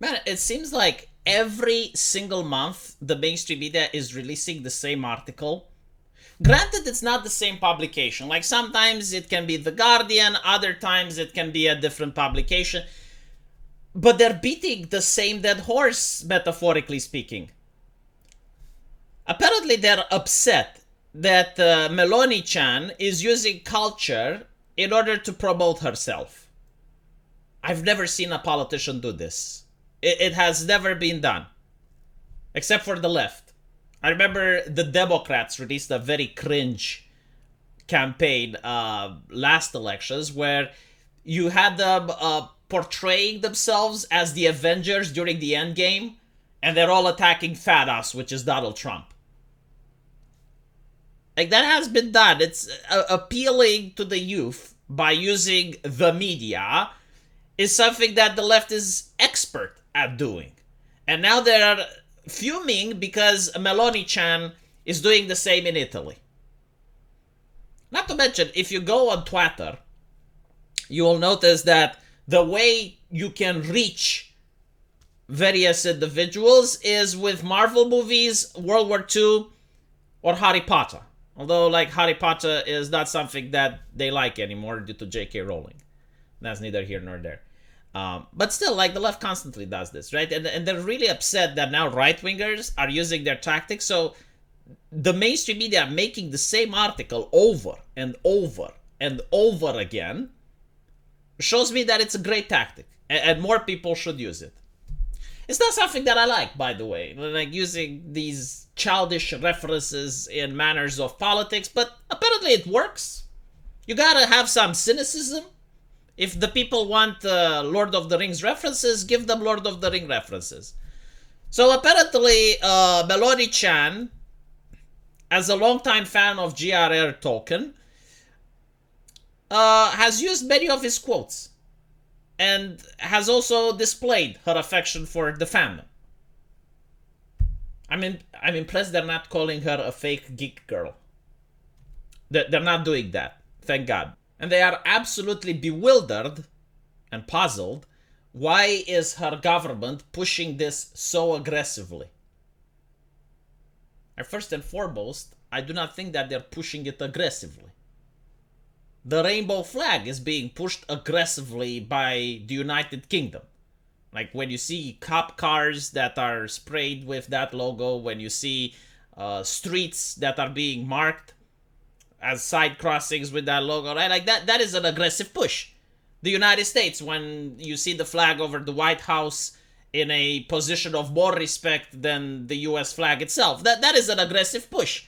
Man, it seems like every single month the mainstream media is releasing the same article. Granted, it's not the same publication. Like sometimes it can be The Guardian, other times it can be a different publication. But they're beating the same dead horse, metaphorically speaking. Apparently, they're upset that Meloni-Chan is using culture in order to promote herself. I've never seen a politician do this. It has never been done, except for the left. I remember the Democrats released a very cringe campaign last elections where you had them portraying themselves as the Avengers during the Endgame, and they're all attacking fat ass, which is Donald Trump. Like, that has been done. It's appealing to the youth by using the media is something that the left is expert at doing. And now they're fuming because Meloni-Chan is doing the same in Italy. Not to mention, if you go on Twitter, you will notice that the way you can reach various individuals is with Marvel movies, World War II, or Harry Potter. Although, like, Harry Potter is not something that they like anymore due to J.K. Rowling. That's neither here nor there. But still, like, the left constantly does this, right? And they're really upset that now right-wingers are using their tactics. So the mainstream media making the same article over and over and over again shows me that it's a great tactic. And more people should use it. It's not something that I like, by the way, like using these childish references in manners of politics, but apparently it works. You gotta have some cynicism. If the people want Lord of the Rings references, give them Lord of the Ring references. So apparently, Meloni-Chan, as a longtime fan of J.R.R. Tolkien, has used many of his quotes and has also displayed her affection for the fandom. I'm impressed they're not calling her a fake geek girl. They're not doing that, thank God. And they are absolutely bewildered and puzzled. Why is her government pushing this so aggressively? And first and foremost, I do not think that they're pushing it aggressively. The rainbow flag is being pushed aggressively by the United Kingdom. Like when you see cop cars that are sprayed with that logo, when you see streets that are being marked as side crossings with that logo, right? Like that is an aggressive push. The United States, when you see the flag over the White House in a position of more respect than the US flag itself, that is an aggressive push.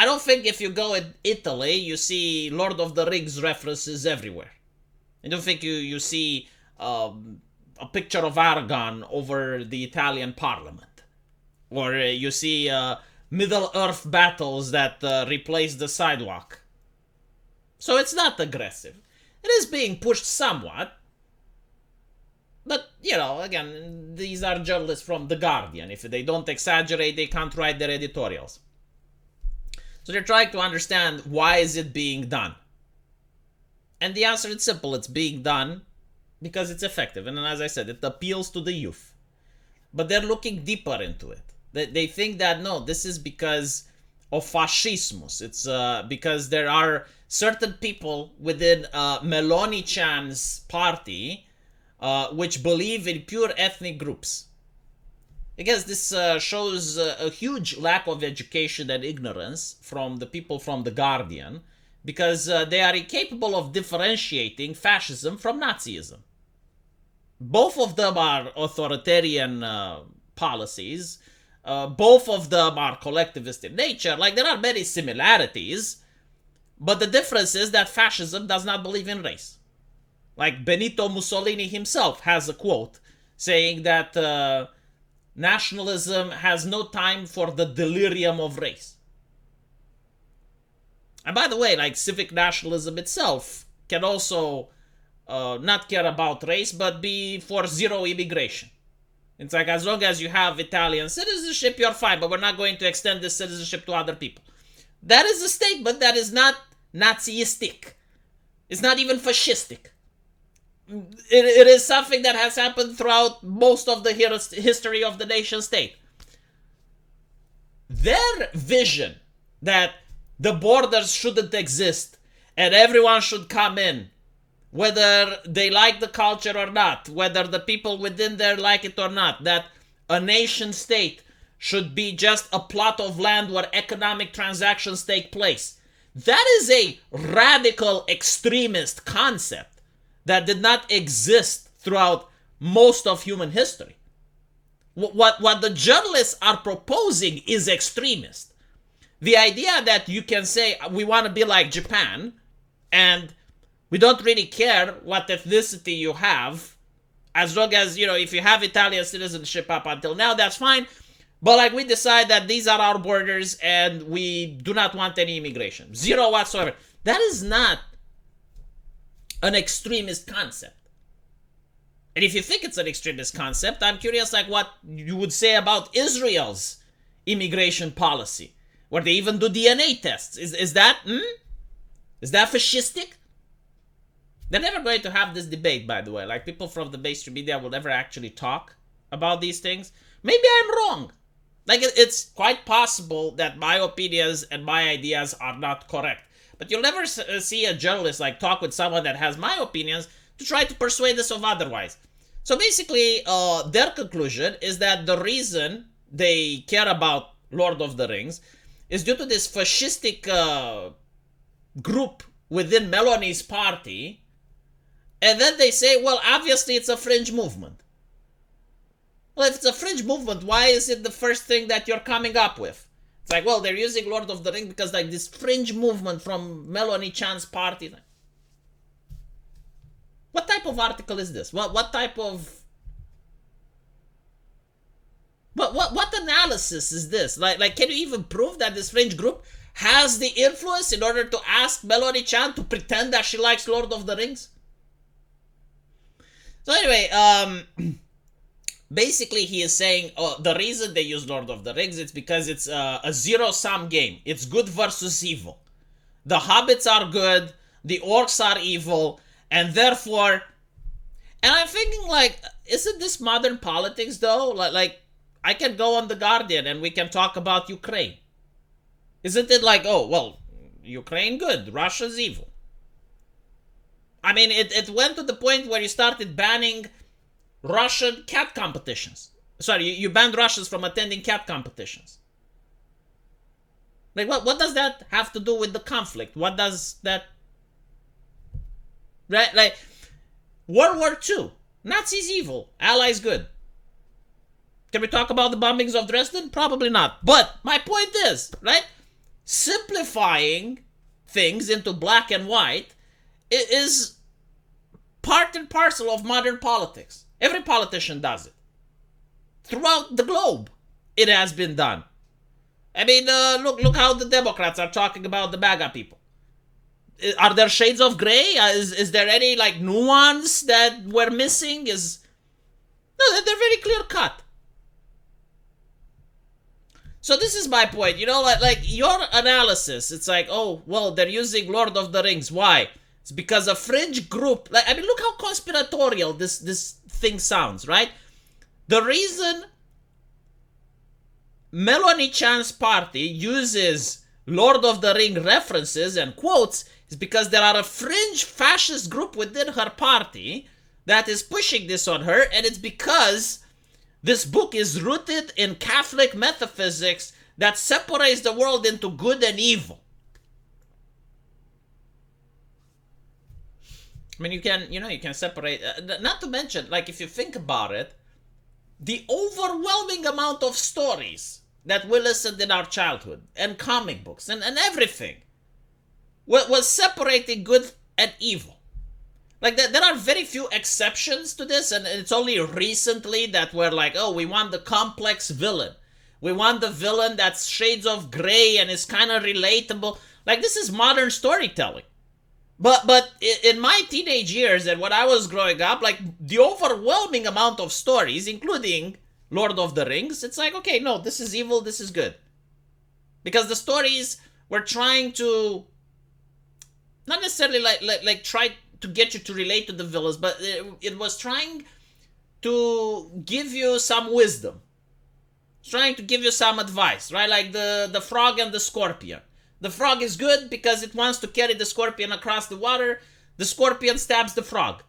I don't think if you go in Italy, you see Lord of the Rings references everywhere. I don't think you see a picture of Aragon over the Italian parliament. Or you see Middle-earth battles that replace the sidewalk. So it's not aggressive. It is being pushed somewhat. But, you know, again, these are journalists from The Guardian. If they don't exaggerate, they can't write their editorials. So they're trying to understand why is it being done. And the answer is simple. It's being done because it's effective. And then, as I said, it appeals to the youth. But they're looking deeper into it. They think that, no, this is because of fascismus. It's because there are certain people within Meloni-Chan's party which believe in pure ethnic groups. I guess this shows a huge lack of education and ignorance from the people from The Guardian, because they are incapable of differentiating fascism from Nazism. Both of them are authoritarian policies. Both of them are collectivist in nature. Like, there are many similarities, but the difference is that fascism does not believe in race. Like, Benito Mussolini himself has a quote saying that nationalism has no time for the delirium of race. And by the way, like, civic nationalism itself can also not care about race, but be for zero immigration. It's like, as long as you have Italian citizenship, you're fine, but we're not going to extend this citizenship to other people. That is a statement that is not Nazistic. It's not even fascistic. it is something that has happened throughout most of the history of the nation state. Their vision that the borders shouldn't exist and everyone should come in, whether they like the culture or not, whether the people within there like it or not, that a nation state should be just a plot of land where economic transactions take place. That is a radical extremist concept that did not exist throughout most of human history. What the journalists are proposing is extremist. The idea that you can say, we want to be like Japan, and we don't really care what ethnicity you have, as long as, if you have Italian citizenship up until now, that's fine. But like, we decide that these are our borders and we do not want any immigration. Zero whatsoever. That is not an extremist concept. And if you think it's an extremist concept, I'm curious like what you would say about Israel's immigration policy, where they even do DNA tests. Is that fascistic? They're never going to have this debate, by the way. Like, people from the mainstream media will never actually talk about these things. Maybe I'm wrong. Like, it's quite possible that my opinions and my ideas are not correct. But you'll never see a journalist like talk with someone that has my opinions to try to persuade us of otherwise. So basically, their conclusion is that the reason they care about Lord of the Rings is due to this fascistic group within Meloni's party. And then they say, well, obviously it's a fringe movement. Well, if it's a fringe movement, why is it the first thing that you're coming up with? It's like, well, they're using Lord of the Rings because like this fringe movement from Meloni-Chan's party. What type of article is this? What type of... What analysis is this? Like, can you even prove that this fringe group has the influence in order to ask Meloni-Chan to pretend that she likes Lord of the Rings? So anyway, basically he is saying, the reason they use Lord of the Rings is because it's a zero-sum game. It's good versus evil. The hobbits are good, the orcs are evil, and therefore... And I'm thinking, like, isn't this modern politics, though? Like, I can go on The Guardian and we can talk about Ukraine. Isn't it like, oh, well, Ukraine good, Russia's evil? I mean, it went to the point where you started banning Russian cat competitions. Sorry, you banned Russians from attending cat competitions. Like, what does that have to do with the conflict? What does that... Right? Like, World War II. Nazis evil. Allies good. Can we talk about the bombings of Dresden? Probably not. But my point is, right? Simplifying things into black and white is part and parcel of modern politics. Every politician does it. Throughout the globe, it has been done. I mean, look how the Democrats are talking about the MAGA people. Are there shades of gray? Is there any, like, nuance that we're missing? No, they're very clear cut. So this is my point, like your analysis, it's like, oh, well, they're using Lord of the Rings. Why? It's because a fringe group, like, I mean, look how conspiratorial this thing sounds, right? The reason Meloni-Chan's party uses Lord of the Ring references and quotes is because there are a fringe fascist group within her party that is pushing this on her, and it's because this book is rooted in Catholic metaphysics that separates the world into good and evil. I mean, you can separate, not to mention, like, if you think about it, the overwhelming amount of stories that we listened in our childhood, and comic books, and everything, was separating good and evil. Like, there are very few exceptions to this, and it's only recently that we're like, oh, we want the complex villain. We want the villain that's shades of gray and is kind of relatable. Like, this is modern storytelling. But in my teenage years and when I was growing up, like, the overwhelming amount of stories, including Lord of the Rings, it's like, okay, no, this is evil, this is good. Because the stories were trying to, not necessarily like try to get you to relate to the villains, but it was trying to give you some wisdom. It's trying to give you some advice, right? Like the frog and the scorpion. The frog is good because it wants to carry the scorpion across the water. The scorpion stabs the frog.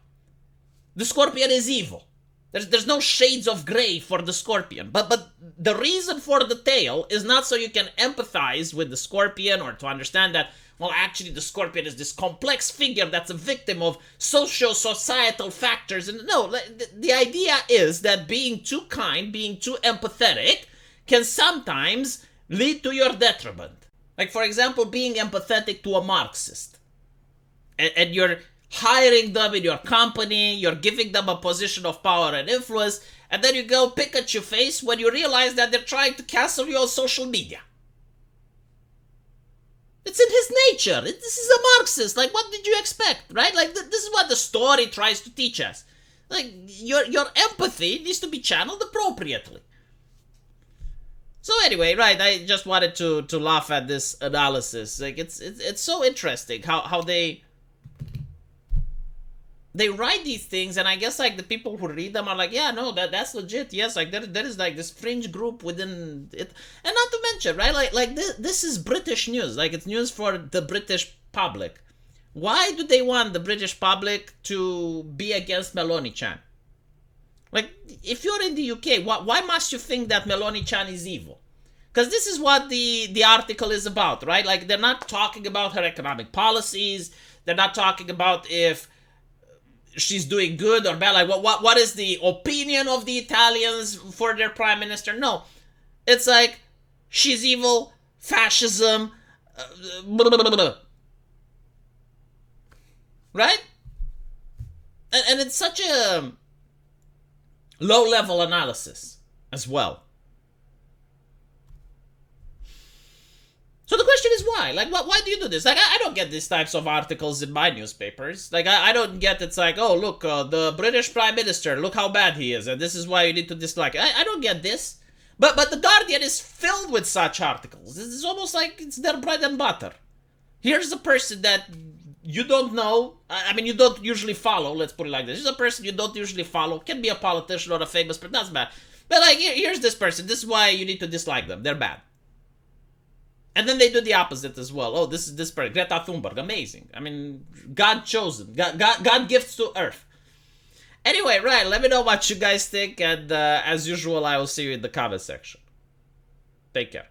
The scorpion is evil. There's no shades of gray for the scorpion. But the reason for the tale is not so you can empathize with the scorpion or to understand that, well, actually the scorpion is this complex figure that's a victim of socio-societal factors. And no, the idea is that being too kind, being too empathetic can sometimes lead to your detriment. Like, for example, being empathetic to a Marxist. And you're hiring them in your company, you're giving them a position of power and influence, and then you go pick at your face when you realize that they're trying to cancel you on social media. It's in his nature. This is a Marxist. Like, what did you expect, right? Like, this is what the story tries to teach us. Like, your empathy needs to be channeled appropriately. So anyway, right, I just wanted to laugh at this analysis. Like, it's so interesting how they write these things, and I guess like the people who read them are like, yeah, no, that's legit. Yes, like there is like this fringe group within it, and not to mention, right, like this is British news. Like, it's news for the British public. Why do they want the British public to be against Meloni-Chan? Like, if you're in the UK, why must you think that Meloni-Chan is evil? Because this is what the article is about, right? Like, they're not talking about her economic policies. They're not talking about if she's doing good or bad. Like, what is the opinion of the Italians for their prime minister? No. It's like, she's evil, fascism, blah, blah, blah, blah. Right? And it's such a low-level analysis as well. So the question is why? Like, why do you do this? Like, I don't get these types of articles in my newspapers. Like, I don't get it's like, oh, look, the British Prime Minister, look how bad he is, and this is why you need to dislike. I don't get this. But the Guardian is filled with such articles. It's almost like it's their bread and butter. Here's a person that you don't know. I mean, you don't usually follow. Let's put it like this. Here's a person you don't usually follow. Can be a politician or a famous person. Doesn't matter. But like, here's this person. This is why you need to dislike them. They're bad. And then they do the opposite as well. Oh, this is this person. Greta Thunberg. Amazing. I mean, God chosen. God gifts to Earth. Anyway, right. Let me know what you guys think. And as usual, I will see you in the comment section. Take care.